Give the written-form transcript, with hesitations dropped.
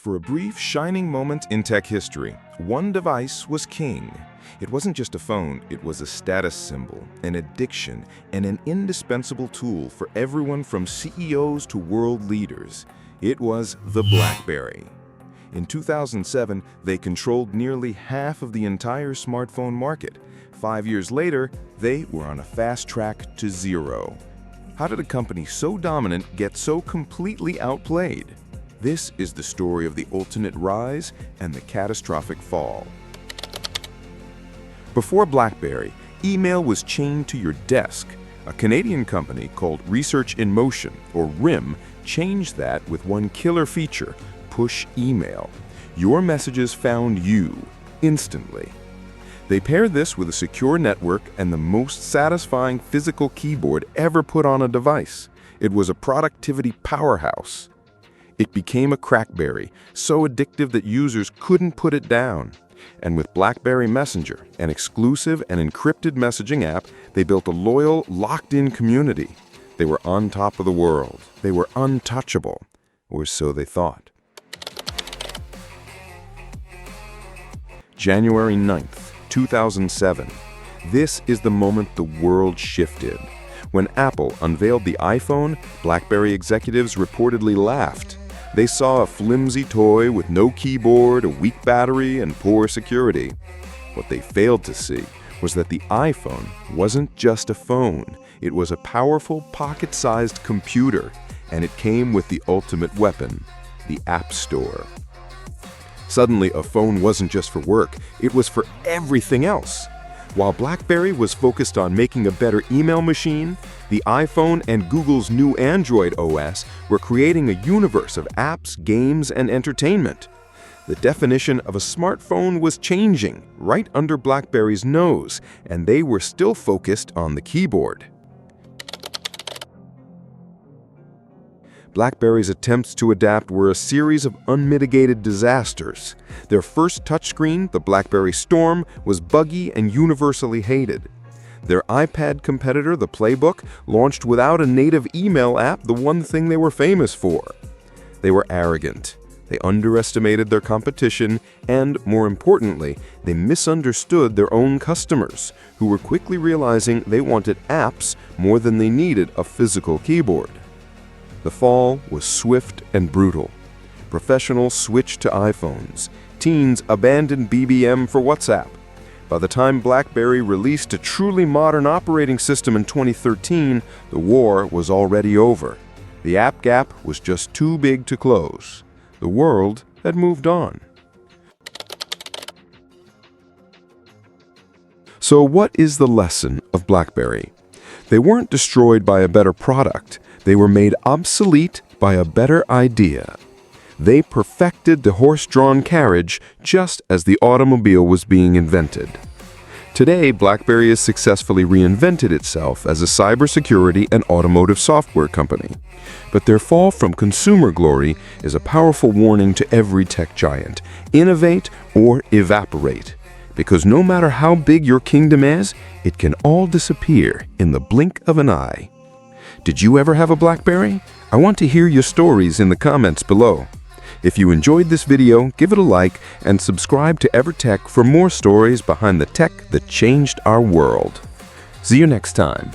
For a brief, shining moment in tech history, one device was king. It wasn't just a phone, it was a status symbol, an addiction, and an indispensable tool for everyone from CEOs to world leaders. It was the BlackBerry. In 2007, they controlled nearly half of the entire smartphone market. 5 years later, they were on a fast track to zero. How did a company so dominant get so completely outplayed? This is the story of the ultimate rise and the catastrophic fall. Before BlackBerry, email was chained to your desk. A Canadian company called Research in Motion, or RIM, changed that with one killer feature: push email. Your messages found you instantly. They paired this with a secure network and the most satisfying physical keyboard ever put on a device. It was a productivity powerhouse. It became a crackberry, so addictive that users couldn't put it down. And with BlackBerry Messenger, an exclusive and encrypted messaging app, they built a loyal, locked-in community. They were on top of the world. They were untouchable, or so they thought. January 9th, 2007. This is the moment the world shifted. When Apple unveiled the iPhone, BlackBerry executives reportedly laughed. They saw a flimsy toy with no keyboard, a weak battery, and poor security. What they failed to see was that the iPhone wasn't just a phone. It was a powerful, pocket-sized computer, and it came with the ultimate weapon, the App Store. Suddenly, a phone wasn't just for work, it was for everything else. While BlackBerry was focused on making a better email machine, the iPhone and Google's new Android OS were creating a universe of apps, games, and entertainment. The definition of a smartphone was changing right under BlackBerry's nose, and they were still focused on the keyboard. BlackBerry's attempts to adapt were a series of unmitigated disasters. Their first touchscreen, the BlackBerry Storm, was buggy and universally hated. Their iPad competitor, the Playbook, launched without a native email app, the one thing they were famous for. They were arrogant. They underestimated their competition, and, more importantly, they misunderstood their own customers, who were quickly realizing they wanted apps more than they needed a physical keyboard. The fall was swift and brutal. Professionals switched to iPhones. Teens abandoned BBM for WhatsApp. By the time BlackBerry released a truly modern operating system in 2013, the war was already over. The app gap was just too big to close. The world had moved on. So what is the lesson of BlackBerry? They weren't destroyed by a better product. They were made obsolete by a better idea. They perfected the horse-drawn carriage just as the automobile was being invented. Today, BlackBerry has successfully reinvented itself as a cybersecurity and automotive software company. But their fall from consumer glory is a powerful warning to every tech giant: innovate or evaporate. Because no matter how big your kingdom is, it can all disappear in the blink of an eye. Did you ever have a BlackBerry? I want to hear your stories in the comments below. If you enjoyed this video, give it a like and subscribe to EverTech for more stories behind the tech that changed our world. See you next time.